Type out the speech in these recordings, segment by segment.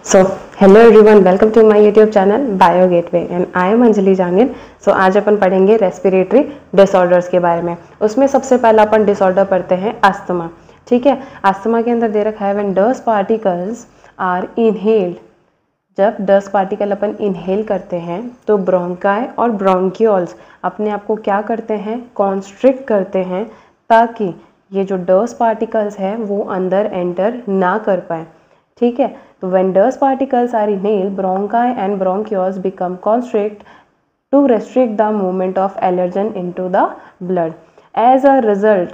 So hello everyone, welcome to my YouTube channel bio gateway and I am Anjali Jangil. So आज अपन पढ़ेंगे respiratory disorders के बारे में। उसमें सबसे पहला अपन डिसऑर्डर पढ़ते हैं अस्थमा। ठीक है, अस्थमा के अंदर दे रखा है when dust particles are inhaled. जब डस्ट पार्टिकल अपन इनहेल करते हैं तो ब्रोंकाई और ब्रोंक्यूल्स अपने आप को क्या करते हैं, कॉन्स्ट्रिक्ट करते हैं, ताकि ये जो डस्ट पार्टिकल्स हैं वो अंदर एंटर ना कर पाए। ठीक है, तो when dust particles are inhaled, bronchi and bronchioles become constrict to restrict the movement of allergen into the blood. As a result,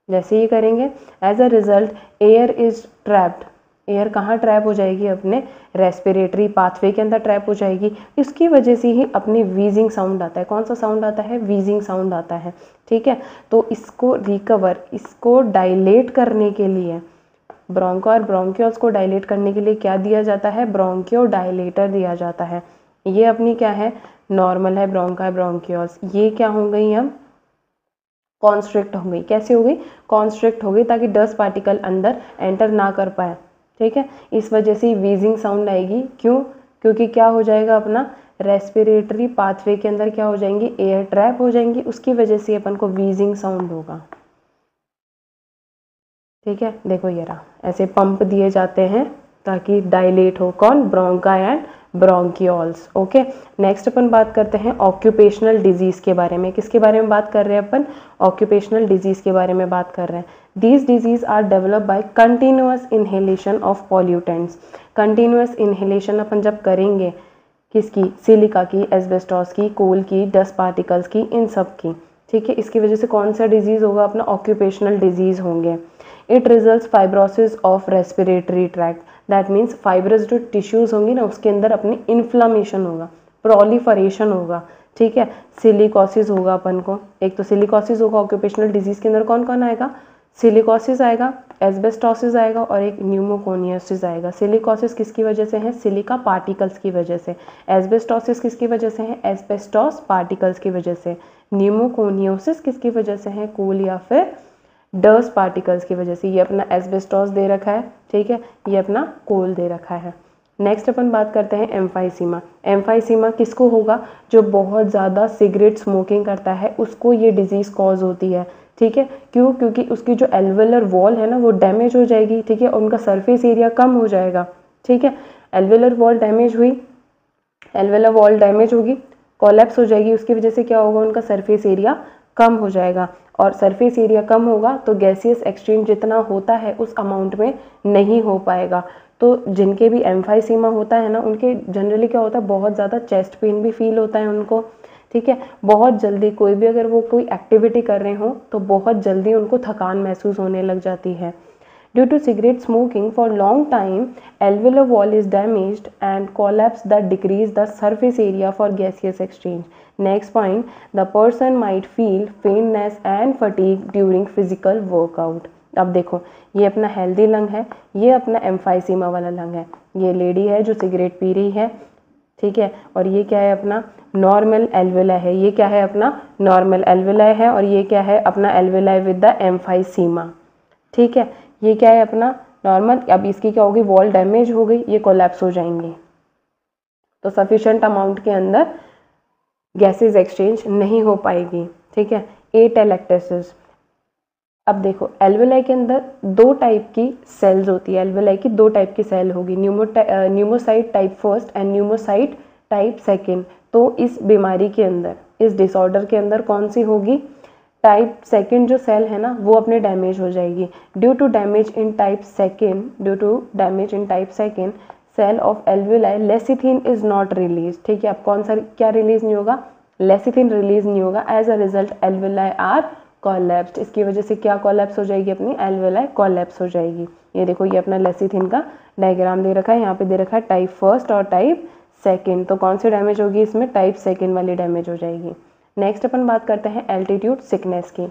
जैसे ये करेंगे, as a result air is trapped. Air कहाँ ट्रैप हो जाएगी? अपने रेस्पिरेटरी पाथवे के अंदर trap हो जाएगी। इसकी वजह से ही अपने वीजिंग साउंड आता है। कौन सा साउंड आता है? वीजिंग साउंड आता है। ठीक है, तो इसको रिकवर, इसको डायलेट करने के लिए, ब्रोंको और ब्रोंक्यूल्स को डायलेट करने के लिए क्या दिया जाता है? ब्रोंकियो डायलेटर दिया जाता है। ये अपनी क्या है? नॉर्मल है ब्रोंका ब्रोंक्यूल्स। ये क्या हो गई? अब कॉन्स्ट्रिक्ट हो गई। कैसे हो गई? कॉन्स्ट्रिक्ट हो गई, ताकि डस्ट पार्टिकल अंदर एंटर ना कर पाए। ठीक है, इस वजह से वीजिंग साउंड आएगी। क्यों? क्योंकि क्या हो जाएगा? अपना रेस्पिरेटरी पाथवे के अंदर क्या हो जाएंगी? एयर ट्रैप हो जाएंगी। उसकी वजह से अपन को वीजिंग साउंड होगा। ठीक है, देखो ये रहा, ऐसे पंप दिए जाते हैं ताकि डायलेट हो। कौन? Bronchi and bronchioles. Okay, next अपन बात करते हैं ऑक्यूपेशनल डिजीज के बारे में। किसके बारे में बात कर रहे हैं अपन? ऑक्यूपेशनल डिजीज के बारे में बात कर रहे हैं। These diseases are developed by continuous inhalation of pollutants. Continuous inhalation अपन जब करेंगे, किसकी? सिलिका की, एस्बेस्टॉस की, कोल की, डस्ट पार्टिकल्स की, इन सब की। ठीक है, इसकी वजह से कौन सा डिजीज होगा? अपना ऑक्यूपेशनल डिजीज होंगे। It results fibrosis of respiratory tract. That means fibrous जो टिश्यूज होंगी ना, उसके अंदर अपनी इन्फ्लामेशन होगा, प्रोलिफरेशन होगा। ठीक है, सिलिकोसिस होगा अपन को। एक तो सिलिकोसिस होगा ऑक्यूपेशनल डिजीज के अंदर। कौन कौन आएगा? सिलिकोसिस आएगा, एस्बेस्टोसिस आएगा और एक न्यूमोकोनियोसिस आएगा। सिलिकोसिस किसकी वजह से है? सिलिका पार्टिकल्स की वजह से। एस्बेस्टोसिस किसकी वजह से है? एस्बेस्टोस पार्टिकल्स की वजह से। न्यूमोकोनियोसिस किसकी वजह से है? कोल या फिर डस्ट पार्टिकल्स की वजह से। ये अपना एस्बेस्टॉस दे रखा है। ठीक है, ये अपना कोल दे रखा है। नेक्स्ट अपन बात करते हैं एम्फाइसीमा। एम्फाइसीमा किसको होगा? जो बहुत ज़्यादा सिगरेट स्मोकिंग करता है उसको ये डिजीज़ कॉज होती है। ठीक है, क्यों? क्योंकि उसकी जो एल्वेलर वॉल है ना, वो डैमेज हो जाएगी। ठीक है, उनका सरफेस एरिया कम हो जाएगा। ठीक है, एल्वेलर वॉल डैमेज हुई, एल्वेलर वॉल डैमेज होगी, कोलैप्स हो जाएगी। उसकी वजह से क्या होगा? उनका सरफेस एरिया कम हो जाएगा, और सरफेस एरिया कम होगा तो गैसियस एक्सचेंज जितना होता है उस अमाउंट में नहीं हो पाएगा। तो जिनके भी एम्फाइसीमा होता है ना, उनके जनरली क्या होता है? बहुत ज़्यादा चेस्ट पेन भी फील होता है उनको। ठीक है, बहुत जल्दी कोई भी अगर वो कोई एक्टिविटी कर रहे हो तो बहुत जल्दी उनको थकान महसूस होने लग जाती है। Due to cigarette smoking for long time, alveolar wall is damaged and collapse that decrease the surface area for gaseous exchange. Next point, the person might feel faintness and fatigue during physical workout. अब देखो, ये अपना healthy lung है, ये अपना emphysema वाला lung है। ये लेडी है जो सिगरेट पी रही है। ठीक है, और ये क्या है? अपना नॉर्मल एल्वेला है। ये क्या है? अपना नॉर्मल एल्वेला है। और ये क्या है? अपना एल्वेला विद द एम्फाइसीमा। ठीक है, ये क्या है? अपना नॉर्मल। अब इसकी क्या होगी? वॉल डैमेज हो गई, ये कोलैप्स हो जाएंगी, तो सफिशिएंट अमाउंट के अंदर गैसेस एक्सचेंज नहीं हो पाएगी। ठीक है, एटेलेक्टेसिस। अब देखो, एल्वेलाई के अंदर दो टाइप की सेल्स होती है। एल्वेलाई की दो टाइप की सेल होगी, pneumocyte type first and pneumocyte type second. तो इस बीमारी के अंदर, इस डिसऑर्डर के अंदर कौन सी होगी? टाइप सेकेंड जो सेल है ना, वो अपने डैमेज हो जाएगी। Due to damage in type second cell of alveoli lecithin is not release. ठीक है, अब कौन सा क्या रिलीज नहीं होगा? लेसिथिन रिलीज नहीं होगा। As a result alveoli are collapsed. इसकी वजह से क्या कोलैप्स हो जाएगी? अपनी एल्वेलाई कोलैप्स हो जाएगी। ये देखो, ये अपना लेसिथिन का डायग्राम दे रखा है। यहाँ पे दे रखा है टाइप फर्स्ट और टाइप सेकेंड। तो कौन सी डैमेज होगी इसमें? टाइप सेकेंड वाली डैमेज हो जाएगी। नेक्स्ट अपन बात करते हैं एल्टीट्यूड सिकनेस की।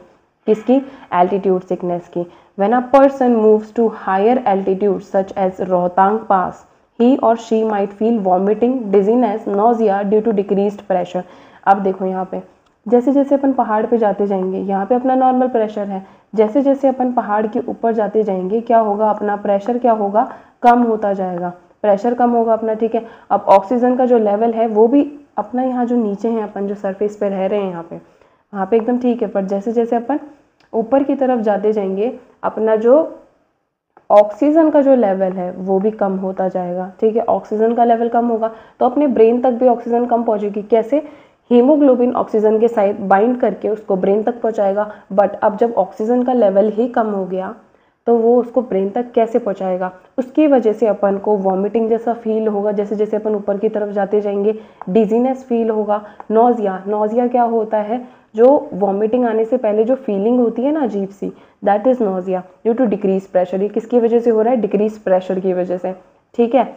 किसकी? एल्टीट्यूड सिकनेस की। When a person moves to higher altitude such as Rohtang pass, he और she might feel vomiting, dizziness, nausea due to decreased pressure. अब देखो, यहाँ पे जैसे जैसे अपन पहाड़ पे जाते जाएंगे, यहाँ पे अपना नॉर्मल प्रेशर है। जैसे जैसे अपन पहाड़ के ऊपर जाते जाएंगे क्या होगा? अपना प्रेशर क्या होगा? कम होता जाएगा। प्रेशर कम होगा अपना, ठीक है। अब ऑक्सीजन का जो लेवल है वो भी अपना यहाँ जो नीचे हैं अपन जो सरफेस पे रह रहे हैं यहाँ पे, वहाँ पे एकदम ठीक है, पर जैसे जैसे अपन ऊपर की तरफ जाते जाएंगे अपना जो ऑक्सीजन का जो लेवल है वो भी कम होता जाएगा, ठीक है। ऑक्सीजन का लेवल कम होगा तो अपने ब्रेन तक भी ऑक्सीजन कम पहुंचेगी। कैसे? हीमोग्लोबिन ऑक्सीजन के साथ बाइंड करके उसको ब्रेन तक पहुंचाएगा, बट अब जब ऑक्सीजन का लेवल ही कम हो गया तो वो उसको ब्रेन तक कैसे पहुंचाएगा? उसकी वजह से अपन को वॉमिटिंग जैसा फील होगा, जैसे जैसे अपन ऊपर की तरफ जाते जाएंगे डिजीनेस फील होगा, नोजिया। नोजिया क्या होता है? जो वॉमिटिंग आने से पहले जो फीलिंग होती है ना अजीब सी, that is nausea due to decrease pressure. ये किसकी वजह से हो रहा है? डिक्रीज प्रेशर की वजह से, ठीक है।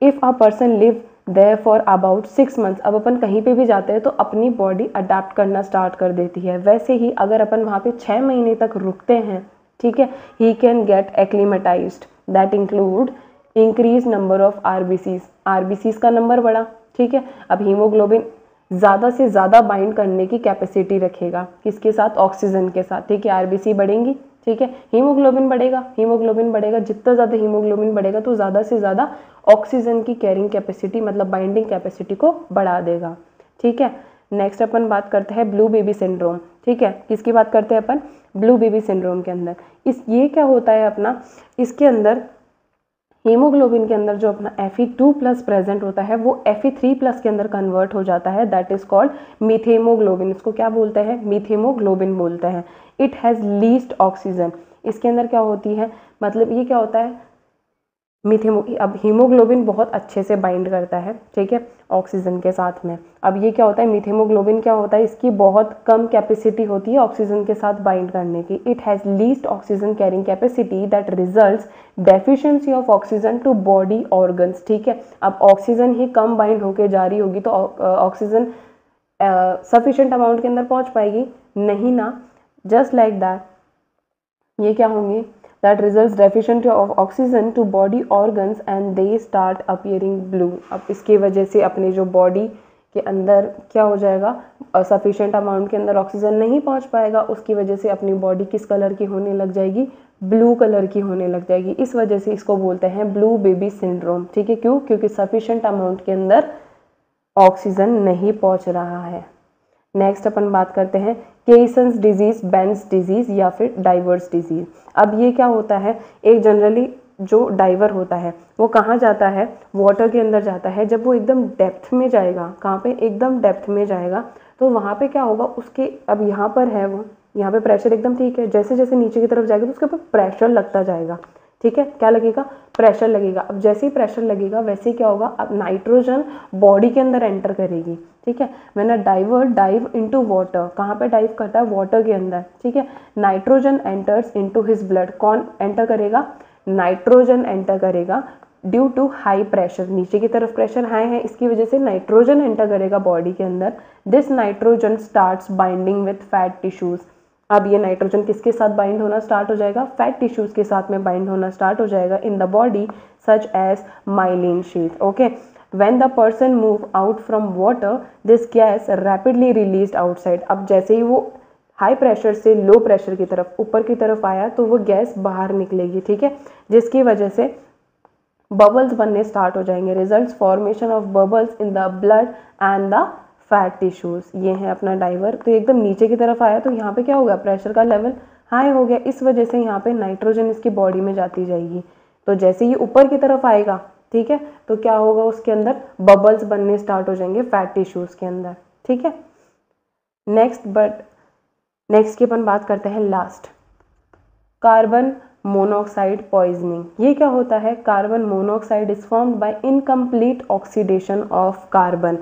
If a person live there for about 6 months, अब अपन कहीं पे भी जाते हैं तो अपनी बॉडी अडेप्ट करना स्टार्ट कर देती है। वैसे ही अगर अपन वहाँ पे 6 महीने तक रुकते हैं, ठीक है, he can get acclimatised, that include increase number of RBCs. RBCs का नंबर बढ़ा, ठीक है। अब हीमोग्लोबिन ज़्यादा से ज़्यादा बाइंड करने की कैपेसिटी रखेगा, किसके साथ? ऑक्सीजन के साथ, ठीक है। आरबीसी बढ़ेंगी, ठीक है, हीमोग्लोबिन बढ़ेगा। हीमोग्लोबिन बढ़ेगा, जितना ज़्यादा हीमोग्लोबिन बढ़ेगा तो ज़्यादा से ज़्यादा ऑक्सीजन की कैरिंग कैपेसिटी मतलब बाइंडिंग कैपेसिटी को बढ़ा देगा, ठीक है। नेक्स्ट अपन बात करते हैं ब्लू बेबी सिंड्रोम, ठीक है। किसकी बात करते हैं अपन? ब्लू बेबी सिंड्रोम के अंदर ये क्या होता है अपना, इसके अंदर हीमोग्लोबिन के अंदर जो अपना Fe2+ प्रेजेंट होता है वो Fe3+ के अंदर कन्वर्ट हो जाता है, दैट इज कॉल्ड मीथेमोग्लोबिन। इसको क्या बोलते हैं? मीथेमोग्लोबिन बोलते हैं। It has least oxygen. इसके अंदर क्या होती है, मतलब ये क्या होता है? अब हीमोग्लोबिन बहुत अच्छे से बाइंड करता है, ठीक है, ऑक्सीजन के साथ में। अब ये क्या होता है? मीथेमोग्लोबिन क्या होता है? इसकी बहुत कम कैपेसिटी होती है ऑक्सीजन के साथ बाइंड करने की। It has least oxygen carrying capacity that results deficiency of oxygen to body organs, ठीक है। अब ऑक्सीजन ही कम बाइंड होके जा रही होगी तो ऑक्सीजन सफिशिएंट अमाउंट के अंदर पहुंच पाएगी नहीं ना। जस्ट लाइक दैट ये क्या होंगी? that results deficiency of oxygen to body organs and they start appearing blue। अब इसकी वजह से अपने जो बॉडी के अंदर क्या हो जाएगा? सफिशिएंट अमाउंट के अंदर ऑक्सीजन नहीं पहुंच पाएगा, उसकी वजह से अपनी बॉडी किस कलर की होने लग जाएगी? ब्लू कलर की होने लग जाएगी। इस वजह से इसको बोलते हैं ब्लू बेबी सिंड्रोम, ठीक है। क्यों? क्योंकि सफिशिएंट अमाउंट के अंदर ऑक्सीजन नहीं पहुंच रहा है। नेक्स्ट अपन बात करते हैं केसन्स डिजीज, बेंस डिजीज या फिर डाइवर्स डिजीज। अब ये क्या होता है? एक जनरली जो डाइवर होता है वो कहाँ जाता है? वाटर के अंदर जाता है। जब वो एकदम डेप्थ में जाएगा, कहाँ पे? एकदम डेप्थ में जाएगा, तो वहाँ पे क्या होगा उसके, अब यहाँ पर है वो, यहाँ पे प्रेशर एकदम ठीक है, जैसे जैसे नीचे की तरफ जाएगा तो उसके ऊपर प्रेशर लगता जाएगा, ठीक है। क्या लगेगा? प्रेशर लगेगा। अब जैसे ही प्रेशर लगेगा वैसे ही क्या होगा? अब नाइट्रोजन बॉडी के अंदर एंटर करेगी, ठीक है। When a diver dive into water, कहाँ पे डाइव करता है? वाटर के अंदर, ठीक है। Nitrogen enters into his blood. कौन एंटर करेगा? नाइट्रोजन एंटर करेगा ड्यू टू हाई प्रेशर। नीचे की तरफ प्रेशर हाई है, इसकी वजह से नाइट्रोजन एंटर करेगा बॉडी के अंदर। This nitrogen starts binding with fat tissues. अब ये नाइट्रोजन किसके साथ बाइंड होना स्टार्ट हो जाएगा? फैट टिश्यूज के साथ में बाइंड होना स्टार्ट हो जाएगा in the body such as myelin sheath, okay. When the person move out from water, this gas rapidly released outside। अब जैसे ही वो हाई प्रेशर से लो प्रेशर की तरफ, ऊपर की तरफ आया तो वो गैस बाहर निकलेगी, ठीक है, जिसकी वजह से बबल्स बनने स्टार्ट हो जाएंगे। Results formation of bubbles in the blood and the fat tissues. ये है अपना डाइवर। तो एकदम नीचे की तरफ आया तो यहाँ पे क्या हो गया? प्रेशर का लेवल हाई हो गया, इस वजह से यहाँ पे नाइट्रोजन इसकी बॉडी में जाती जाएगी। तो जैसे ही ऊपर की तरफ आएगा, ठीक है, तो क्या होगा? उसके अंदर बबल्स बनने स्टार्ट हो जाएंगे फैट टिश्यूज के अंदर, ठीक है। नेक्स्ट की अपन बात करते हैं लास्ट, कार्बन मोनोऑक्साइड पॉइजनिंग। ये क्या होता है? Carbon monoxide is formed by incomplete oxidation of carbon.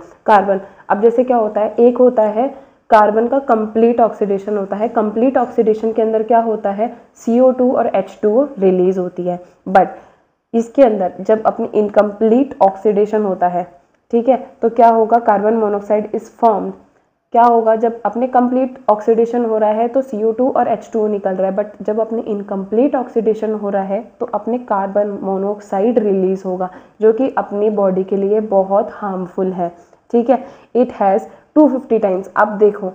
अब जैसे क्या होता है? एक होता है कार्बन का कंप्लीट ऑक्सीडेशन होता है। कंप्लीट ऑक्सीडेशन के अंदर क्या होता है? CO2 और H2O रिलीज होती है। बट इसके अंदर जब अपनी इनकम्प्लीट ऑक्सीडेशन होता है, ठीक है, तो क्या होगा? Carbon monoxide is formed. क्या होगा? जब अपने कंप्लीट ऑक्सीडेशन हो रहा है तो CO2 और H2O निकल रहा है, बट जब अपने इनकम्प्लीट ऑक्सीडेशन हो रहा है तो अपने कार्बन मोनोऑक्साइड रिलीज होगा, जो कि अपनी बॉडी के लिए बहुत हार्मफुल है, ठीक है। It has 250 times. अब देखो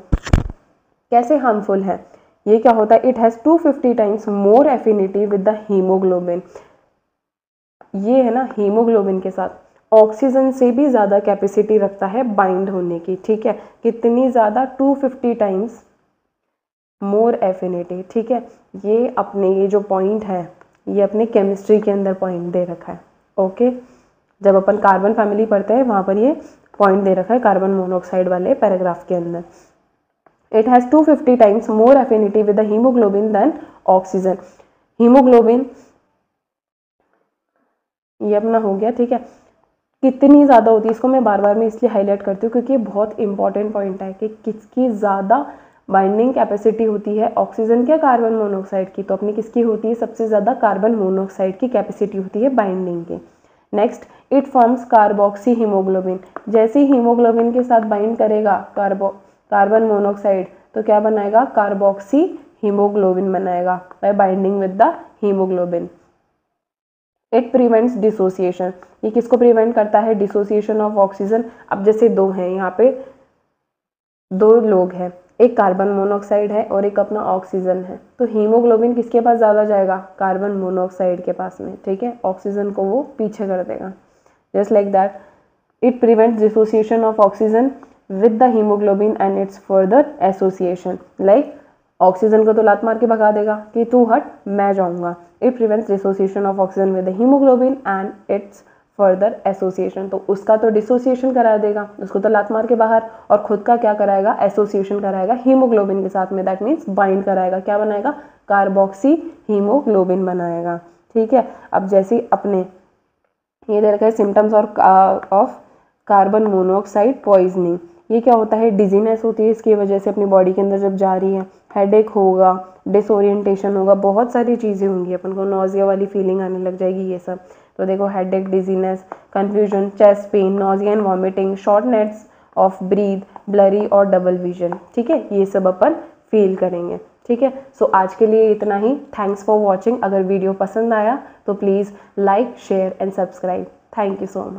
कैसे हार्मफुल है। ये क्या होता है? It has 250 times more affinity with the haemoglobin. ये है ना हीमोग्लोबिन के साथ ऑक्सीजन से भी ज़्यादा कैपेसिटी रखता है बाइंड होने की, ठीक है। कितनी ज़्यादा, 250 टाइम्स मोर एफिनिटी, ठीक है। ये अपने ये जो पॉइंट है ये अपने केमिस्ट्री के अंदर पॉइंट दे रखा है, ओके। जब अपन कार्बन फैमिली पढ़ते हैं वहाँ पर ये पॉइंट दे रखा है कार्बन मोनोऑक्साइड वाले पैराग्राफ के अंदर। It has 250 times more affinity with the haemoglobin than oxygen. Haemoglobin ये अपना हो गया, ठीक है। कितनी ज़्यादा होती है, इसको मैं बार बार में इसलिए हाईलाइट करती हूँ क्योंकि ये बहुत इंपॉर्टेंट पॉइंट है कि किसकी ज़्यादा बाइंडिंग कैपेसिटी होती है, ऑक्सीजन क्या कार्बन मोनोऑक्साइड की। तो अपनी किसकी होती है, सबसे ज़्यादा कार्बन मोनोऑक्साइड की कैपेसिटी होती है बाइंडिंग की। Next, it forms carboxy haemoglobin. जैसे ही हीमोग्लोबिन के साथ बाइंड करेगा कार्बन मोनोऑक्साइड तो क्या बनाएगा, कार्बोक्सी हीमोग्लोबिन बनाएगा bye binding with the haemoglobin. It prevents dissociation. ये किसको प्रिवेंट करता है, डिसोसिएशन ऑफ ऑक्सीजन। अब जैसे दो हैं, यहाँ पे दो लोग हैं, एक कार्बन मोनोऑक्साइड है और एक अपना ऑक्सीजन है, तो हीमोग्लोबिन किसके पास ज़्यादा जाएगा, कार्बन मोनोऑक्साइड के पास में, ठीक है। ऑक्सीजन को वो पीछे कर देगा। Just like that it prevents dissociation of oxygen with the haemoglobin and it's further association. Like oxygen को तो लात मार के भगा देगा कि तू हट मैं जाऊंगा। It prevents dissociation of oxygen with the haemoglobin and it's further association. तो उसका तो डिसोसिएशन करा देगा, उसको तो लात मार के बाहर, और खुद का क्या कराएगा, एसोसिएशन कराएगा हीमोग्लोबिन के साथ में। दैट मीन्स बाइंड कराएगा, क्या बनाएगा, कार्बोक्सी हीमोग्लोबिन बनाएगा, ठीक है। अब जैसे अपने ये दे रखा है symptoms of carbon monoxide poisoning. ये क्या होता है, डिजीनेस होती है इसकी वजह से अपनी बॉडी के अंदर जब जा रही है, हेडेक होगा, डिसोरिएंटेशन होगा, बहुत सारी चीज़ें होंगी, अपन को नोजिया वाली फीलिंग आने लग जाएगी, ये सब। तो देखो headache, dizziness, confusion, chest pain, nausea and vomiting, shortness of breath, blurry और डबल विजन, ठीक है, ये सब अपन फील करेंगे, ठीक है। सो आज के लिए इतना ही। Thanks for watching. अगर वीडियो पसंद आया तो please like, share and subscribe. Thank you so much.